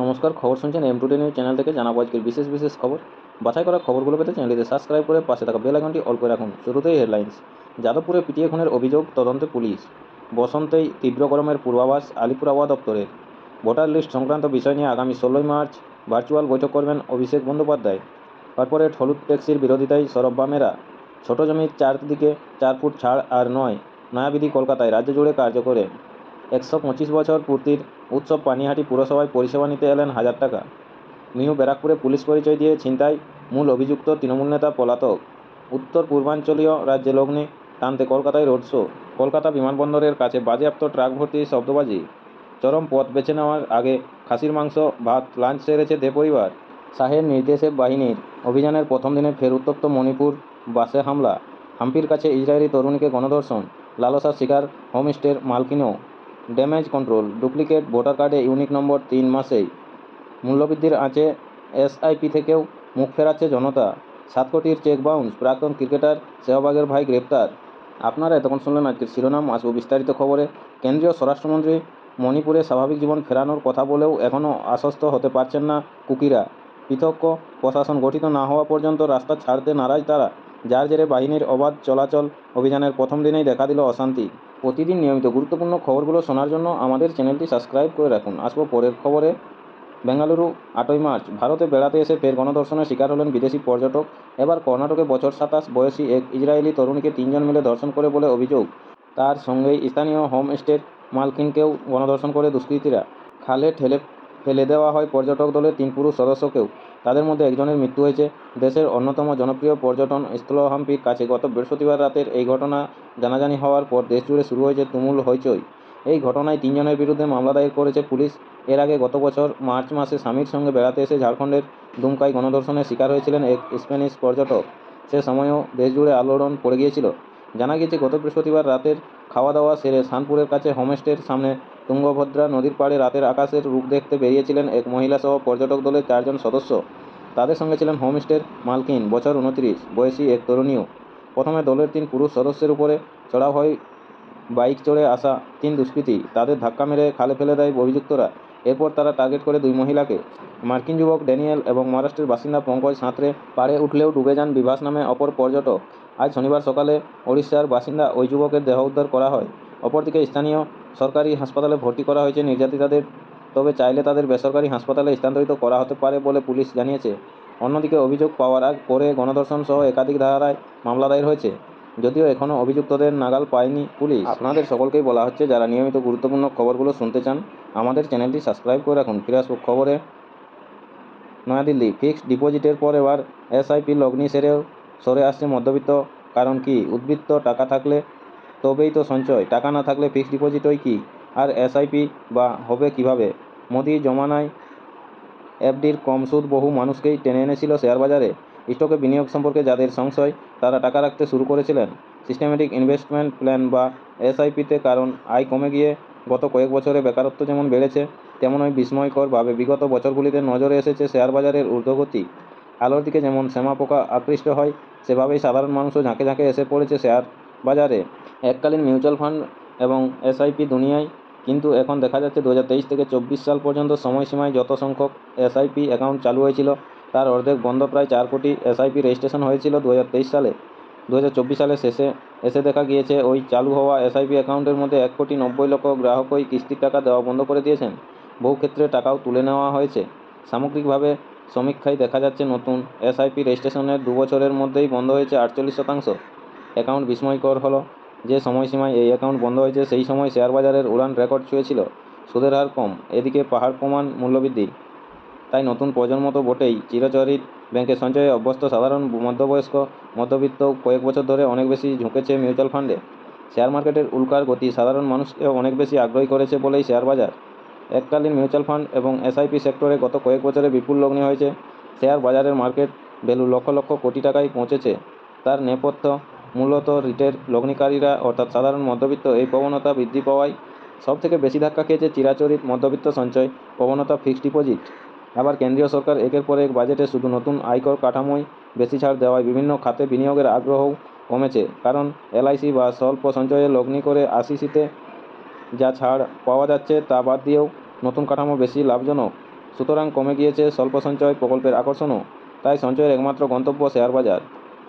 নমস্কার, খবর শুনছেন M2D নিউজ চ্যানেল থেকে। জানাবো আজকের বিশেষ খবর। বাছাই করা খবরগুলো পেতে চ্যানেলটিতে সাবস্ক্রাইব করে পাশে থাকা বেল আইকনটি অল করে রাখুন। শুরুতেই হেডলাইন্স। যাদবপুরে পিটিয়ে খুনের অভিযোগ তদন্তে পুলিশ। বসন্তেই তীব্র গরমের পূর্বাভাস আলিপুর আবহাওয়া দপ্তরের। ভোটার লিস্ট সংক্রান্ত বিষয় নিয়ে আগামী 16 মার্চ ভার্চুয়াল বৈঠক করবেন অভিষেক বন্দ্যোপাধ্যায়। কর্পোরেট হলুদ ট্যাক্সির বিরোধিতায় সরব বামেরা। ছোট জমির চারদিকে 4 ফুট ছাড় আর নয়, নয়া বিধি কলকাতায় রাজ্য জুড়ে কার্যকরে। 125 বছর পূর্তির উৎসব পানিহাটি পুরসভায় পরিষেবা নিতে এলেন 1000 টাকা। নিউ ব্যারাকপুরে পুলিশ পরিচয় দিয়ে ছিনতাই মূল অভিযুক্ত তৃণমূল নেতা পলাতক। উত্তর পূর্বাঞ্চলীয় রাজ্যে লগ্নে টানতে কলকাতায় রোড শো। কলকাতা বিমানবন্দরের কাছে বাজেয়াপ্ত ট্রাক ভর্তি শব্দবাজি। চরম পথ বেছে নেওয়ার আগে খাসির মাংস ভাত লাঞ্চ সেরেছে দে পরিবার। শাহের নির্দেশে বাহিনীর অভিযানের প্রথম দিনে ফের উত্তপ্ত মণিপুর বাসে হামলা। হাম্পির কাছে ইসরায়েলি তরুণীকে গণধর্ষণ। লালসার শিকার হোমস্টের মালকিনও। Damage control. ডুপ্লিকেট ভোটার কার্ডে ইউনিক নম্বর 3 মাসেই। মূল্যবৃদ্ধির আঁচে এসআইপি থেকেও মুখ ফেরাচ্ছে জনতা। 7 কোটির চেক বাউন্স। প্রাক্তন ক্রিকেটার সেহবাগের ভাই গ্রেপ্তার। আপনারা এতক্ষণ শুনলেন আজকের শিরোনাম। আসবো বিস্তারিত খবরে। কেন্দ্রীয় স্বরাষ্ট্রমন্ত্রী মণিপুরে স্বাভাবিক জীবন ফেরানোর কথা বলেও এখনও আশ্বস্ত হতে পারছেন না কুকিরা। পৃথক প্রশাসন গঠিত না হওয়া পর্যন্ত রাস্তা ছাড়তে নারাজ তারা, যার জেরে বাহিনীর অবাধ চলাচল অভিযানের প্রথম দিনেই দেখা দিল অশান্তি। প্রতিদিন নিয়মিত গুরুত্বপূর্ণ খবরগুলো শোনার জন্য আমাদের চ্যানেলটি সাবস্ক্রাইব করে রাখুন। আসবো পরের খবরে। বেঙ্গালুরু 8ই মার্চ। ভারতে বেড়াতে এসে ফের গণধর্ষণের শিকার হলেন বিদেশি পর্যটক। এবার কর্ণাটকে বছর 27 বয়সী এক ইসরায়েলি তরুণীকে 3 জন মিলে ধর্ষণ করে বলে অভিযোগ। তার সঙ্গেই স্থানীয় হোমস্টের মালকিনকেও গণধর্ষণ করে দুষ্কৃতীরা। খালে ঠেলে ফেলে দেওয়া হয় পর্যটক দলের 3 পুরুষ সদস্যকেও। তাদের মধ্যে একজনের মৃত্যু হয়েছে। দেশের অন্যতম জনপ্রিয় পর্যটন স্থল হাম্পির কাছে গত বৃহস্পতিবার রাতের এই ঘটনা জানাজানি হওয়ার পর দেশজুড়ে শুরু হয়েছে তুমুল হইচই। এই ঘটনায় 3 জনের বিরুদ্ধে মামলা দায়ের করেছে পুলিশ। এর আগে গত বছর মার্চ মাসে স্বামীর সঙ্গে বেড়াতে এসে ঝাড়খণ্ডের দুমকায় গণধর্ষণের শিকার হয়েছিলেন এক স্প্যানিশ পর্যটক। সে সময়ও দেশজুড়ে আলোড়ন পড়ে গিয়েছিল। জানা গিয়েছে, গত বৃহস্পতিবার রাতের খাওয়া দাওয়া সেরে শানপুরের কাছে হোমস্টের সামনে তুঙ্গভদ্রা নদীর পাড়ে রাতের আকাশের রূপ দেখতে বেরিয়েছিলেন এক মহিলাসহ পর্যটক দলের 4 জন সদস্য। তাদের সঙ্গে ছিলেন হোমস্টের মালকিন, বছর 29 বয়সী এক তরুণীও। প্রথমে দলের 3 পুরুষ সদস্যের উপরে চড়াও হয় বাইক চড়ে আসা 3 দুষ্কৃতী। তাদের ধাক্কা মেরে খালে ফেলে দেয় অভিযুক্তরা। এরপর তারা টার্গেট করে 2 মহিলাকে, মার্কিন যুবক ড্যানিয়েল এবং মহারাষ্ট্রের বাসিন্দা পঙ্কজ সাঁতরে পাড়ে উঠলেও ডুবে যান বিভাস নামে অপর পর্যটক। আজ শনিবার সকালে ওড়িশার বাসিন্দা ওই যুবকের দেহ উদ্ধার করা হয়। অপরদিকে স্থানীয় সরকারি হাসপাতালে ভর্তি করা হয়েছে নির্যাতিতাদের। তবে চাইলে তাদের বেসরকারি হাসপাতালে স্থানান্তরিত করা হতে পারে বলে পুলিশ জানিয়েছে। অন্যদিকে অভিযোগ পাওয়ার পরে গণধর্ষণ সহ একাধিক ধারায় মামলা দায়ের হয়েছে। যদিও এখনও অভিযুক্তদের নাগাল পায়নি পুলিশ। আপনাদের সকলকেই বলা হচ্ছে, যারা নিয়মিত গুরুত্বপূর্ণ খবরগুলো শুনতে চান আমাদের চ্যানেলটি সাবস্ক্রাইব করে রাখুন। ফিরে আসবো খবরে। নয়াদিল্লি। ফিক্সড ডিপোজিটের পর এবার এসআইপি লগ্নি সরে আসছে মধ্যবিত্ত। কারণ কি? উদ্বৃত্ত টাকা থাকলে তবেই তো সঞ্চয়, টাকা না থাকলে ফিক্সড ডিপোজিটই কি? আর এসআইপি বা হবে কিভাবে? মোদি জমানায় এফডির কম সুদ বহু মানুষকেই টেনে এনেছিল শেয়ার বাজারে। স্টকে বিনিয়োগ সম্পর্কে যাদের সংশয়, তারা টাকা রাখতে শুরু করেছিলেন সিস্টেমেটিক ইনভেস্টমেন্ট প্ল্যান বা এসআইপিতে। কারণ আয় কমে গিয়ে গত কয়েক বছরে বেকারত্ব যেমন বেড়েছে, তেমনই বিস্ময়করভাবে বিগত বছরগুলিতে নজরে এসেছে শেয়ার বাজারের ঊর্ধ্বগতি। আলোর দিকে যেমন শ্যামা পোকা আকৃষ্ট হয়, সেভাবেই সাধারণ মানুষও ঝাঁকে ঝাঁকে এসে পড়েছে শেয়ার বাজারে। এককালীন মিউচুয়াল ফান্ড এবং এসআইপি দুনিয়ায়। কিন্তু এখন দেখা যাচ্ছে 2023 থেকে 24 সাল পর্যন্ত সময়সীমায় যত সংখ্যক এসআইপি অ্যাকাউন্ট চালু হয়েছিল, তার অর্ধেক বন্ধ। প্রায় 4 কোটি এসআইপি রেজিস্ট্রেশন হয়েছিল 2023 সালে। 2024 সালের শেষে এসে দেখা গিয়েছে, ওই চালু হওয়া এসআইপি অ্যাকাউন্টের মধ্যে 1,90,00,000 গ্রাহকই কিস্তির টাকা দেওয়া বন্ধ করে দিয়েছেন। বহু ক্ষেত্রে টাকাও তুলে নেওয়া হয়েছে। সামগ্রিকভাবে সমীক্ষায় দেখা যাচ্ছে, নতুন এসআইপি রেজিস্ট্রেশনের 2 বছরের মধ্যেই বন্ধ হয়েছে 48% অ্যাকাউন্ট। বিস্ময়কর হলো যে সময়সীমায় এই অ্যাকাউন্ট বন্ধ হয়েছে, সেই সময় শেয়ার বাজারের উড়ান রেকর্ড ছুঁয়েছিল। সুদের হার কম, এদিকে পাহাড় প্রমাণ মূল্যবৃদ্ধি। তাই নতুন প্রজন্ম তো বটেই, চিরাচরিত ব্যাংকে সঞ্চয়ে অভ্যস্ত সাধারণ মধ্যবয়স্ক মধ্যবিত্ত কয়েক বছর ধরে অনেক বেশি ঝুঁকেছে মিউচুয়াল ফান্ডে। শেয়ার মার্কেটের উল্কার গতি সাধারণ মানুষকে অনেক বেশি আগ্রহী করেছে বলেই শেয়ার বাজার। এককালীন মিউচুয়াল ফান্ড এবং এসআইপি সেক্টরে গত কয়েক বছরে বিপুল লগ্নি হয়েছে। শেয়ার বাজারের মার্কেট ভ্যালু লক্ষ লক্ষ কোটি টাকায় পৌঁছেছে। তার নেপথ্য মূলত রিটেল লগ্নিকারীরা অর্থাৎ সাধারণ মধ্যবিত্ত। এই প্রবণতা বৃদ্ধি পাওয়ায় সবথেকে বেশি ধাক্কা খেয়েছে চিরাচরিত মধ্যবিত্ত সঞ্চয় প্রবণতা, ফিক্সড ডিপোজিট। আবার কেন্দ্রীয় সরকার একের পর এক বাজেটে শুধু নতুন আয়কর কাঠামোয় বেশি ছাড় দেওয়ায় বিভিন্ন খাতে বিনিয়োগের আগ্রহও কমেছে। কারণ এলআইসি বা স্বল্প সঞ্চয়ে লগ্নি করে 80-তে যা ছাড় পাওয়া যাচ্ছে, তা বাদ দিয়েও নতুন কাঠামো বেশি লাভজনক। সুতরাং কমে গিয়েছে স্বল্প সঞ্চয় প্রকল্পের আকর্ষণও। তাই সঞ্চয়ের একমাত্র গন্তব্য শেয়ার বাজার।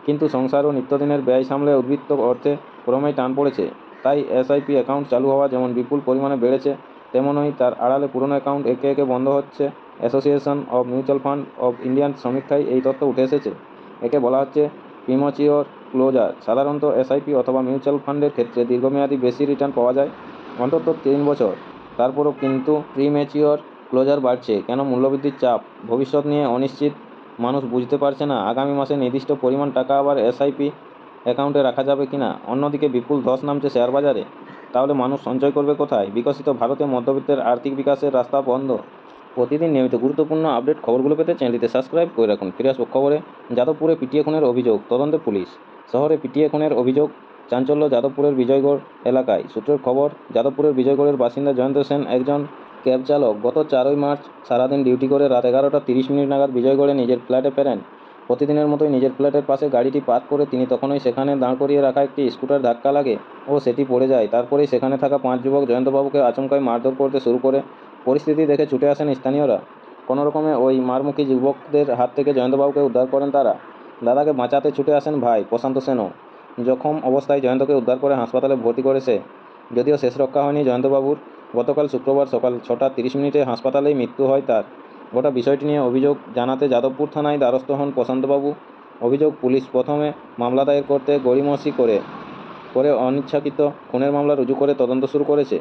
কিন্তু সংসার ও নিত্যদিনের ব্যয় সামলে উদ্বৃত্ত অর্থে ক্রমেই টান পড়েছে। তাই এসআইপি অ্যাকাউন্ট চালু হওয়া যেমন বিপুল পরিমাণে বেড়েছে, তেমনই তার আড়ালে পুরনো অ্যাকাউন্ট একে একে বন্ধ হচ্ছে। Association of mutual fund of Indian সমীক্ষায় এই তথ্য উঠে এসেছে। একে বলা হচ্ছে প্রিম্যাচিওর ক্লোজার। সাধারণত এসআইপি অথবা মিউচুয়াল ফান্ডের ক্ষেত্রে দীর্ঘমেয়াদী বেশি রিটার্ন পাওয়া যায়, অন্তত 3 বছর। তারপরও কিন্তু প্রিম্যাচিওর ক্লোজার বাড়ছে কেন? মূল্যবৃদ্ধির চাপ, ভবিষ্যৎ নিয়ে অনিশ্চিত, মানুষ বুঝতে পারছে না আগামী মাসে নির্দিষ্ট পরিমাণ টাকা আবার এসআইপি অ্যাকাউন্টে রাখা যাবে কিনা। অন্যদিকে বিপুল ধস নামছে শেয়ার বাজারে। তাহলে মানুষ সঞ্চয় করবে কোথায়? বিকশিত ভারতে মধ্যবিত্তের আর্থিক বিকাশের রাস্তা বন্ধ। প্রতিদিন নিয়মিত গুরুত্বপূর্ণ আপডেট খবরগুলো পেতে চ্যানেলটিতে সাবস্ক্রাইব করে রাখুন। ফিরে আসবো খবরে। যাদবপুরে পিটিয়ে খুনের অভিযোগ, তদন্তে পুলিশ। শহরে পিটিয়ে খুনের অভিযোগ, চাঞ্চল্য যাদবপুরের বিজয়গড় এলাকায়। সূত্রের খবর, যাদবপুরের বিজয়গড়ের বাসিন্দা জয়ন্ত সেন একজন ক্যাব চালক। গত 4 মার্চ সারাদিন ডিউটি করে রাত 11টা 30 নাগাদ বিজয়গড়ে নিজের ফ্ল্যাটে ফেরেন। প্রতিদিনের মতোই নিজের ফ্ল্যাটের পাশে গাড়িটি পার্ক করে তিনি তখনই সেখানে দাঁড় করিয়ে রাখা একটি স্কুটার ধাক্কা লাগে ও সেটি পড়ে যায়। তারপরেই সেখানে থাকা 5 যুবক জয়ন্তবাবুকে আচমকাই মারধর করতে শুরু করে। পরিস্থিতি দেখে ছুটে আসেন স্থানীয়রা। কোনোরকমে ওই মারমুখী যুবকদের হাত থেকে জয়ন্তবাবুকে উদ্ধার করেন তারা। দাদাকে বাঁচাতে ছুটে আসেন ভাই প্রশান্ত সেনও। জখম অবস্থায় জয়ন্তকে উদ্ধার করে হাসপাতালে ভর্তি করেছে। যদিও শেষ রক্ষা হয়নি জয়ন্তবাবুর। গতকাল শুক্রবার সকাল 6টা 30 হাসপাতালেই মৃত্যু হয় তার। গোটা বিষয়টি নিয়ে অভিযোগ জানাতে যাদবপুর থানায় দ্বারস্থ হন প্রশান্তবাবু। অভিযোগ, পুলিশ প্রথমে মামলা দায়ের করতে গড়িমসি করে অনিচ্ছাকৃত খুনের মামলা রুজু করে তদন্ত শুরু করেছে।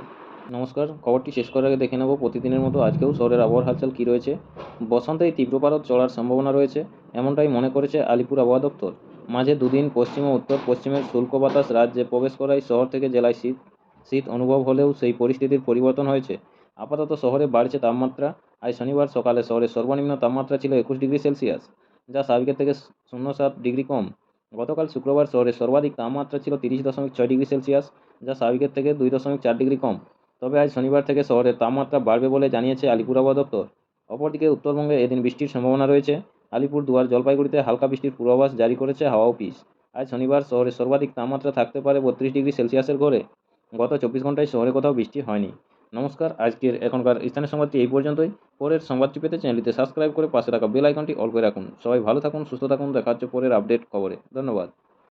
নমস্কার, খবরটি শেষ করার আগে দেখে নেব প্রতিদিনের মতো আজকেও শহরের আবহাওয়ার হালচাল কী রয়েছে। বসন্তেই তীব্র পারদ চড়ার সম্ভাবনা রয়েছে, এমনটাই মনে করেছে আলিপুর আবহাওয়া দপ্তর। মাঝে দুদিন পশ্চিম ও উত্তর পশ্চিমের শুষ্ক বাতাস রাজ্যে প্রবেশ করায় শহর থেকে জেলায় শীত অনুভব হলেও সেই পরিস্থিতির পরিবর্তন হয়েছে। আপাতত শহরে বাড়ছে তাপমাত্রা। আজ শনিবার সকালে শহরের সর্বনিম্ন তাপমাত্রা ছিল 21 ডিগ্রি সেলসিয়াস, যা স্বাভাবিকের থেকে 0.7 ডিগ্রি কম। গতকাল শুক্রবার শহরের সর্বাধিক তাপমাত্রা ছিল 30.6 ডিগ্রি সেলসিয়াস, যা স্বাভাবিকের থেকে 2.4 ডিগ্রি কম। তবে আজ শনিবার থেকে শহরের তাপমাত্রা বাড়বে বলে জানিয়েছে আলিপুর আবহাওয়া দপ্তর। অপরদিকে উত্তরবঙ্গে এদিন বৃষ্টির সম্ভাবনা রয়েছে। আলিপুর দুয়ার জলপাইগুড়িতে হালকা বৃষ্টির পূর্বাভাস জারি করেছে হাওয়া অফিস। আজ শনিবার শহরের সর্বাধিক তাপমাত্রা থাকতে পারে 32 ডিগ্রি সেলসিয়াসের ঘরে। গত 24 ঘন্টায় শহরে কোথাও বৃষ্টি হয়নি। নমস্কার, আজকের এখনকার স্থানীয় সংবাদটি এই পর্যন্তই। পরের সংবাদটি পেতে চ্যানেলটিতে সাবস্ক্রাইব করে পাশে থাকা বেল আইকনটি অল করে রাখুন। সবাই ভালো থাকুন, সুস্থ থাকুন। দেখা হচ্ছে পরের আপডেট খবরে। ধন্যবাদ।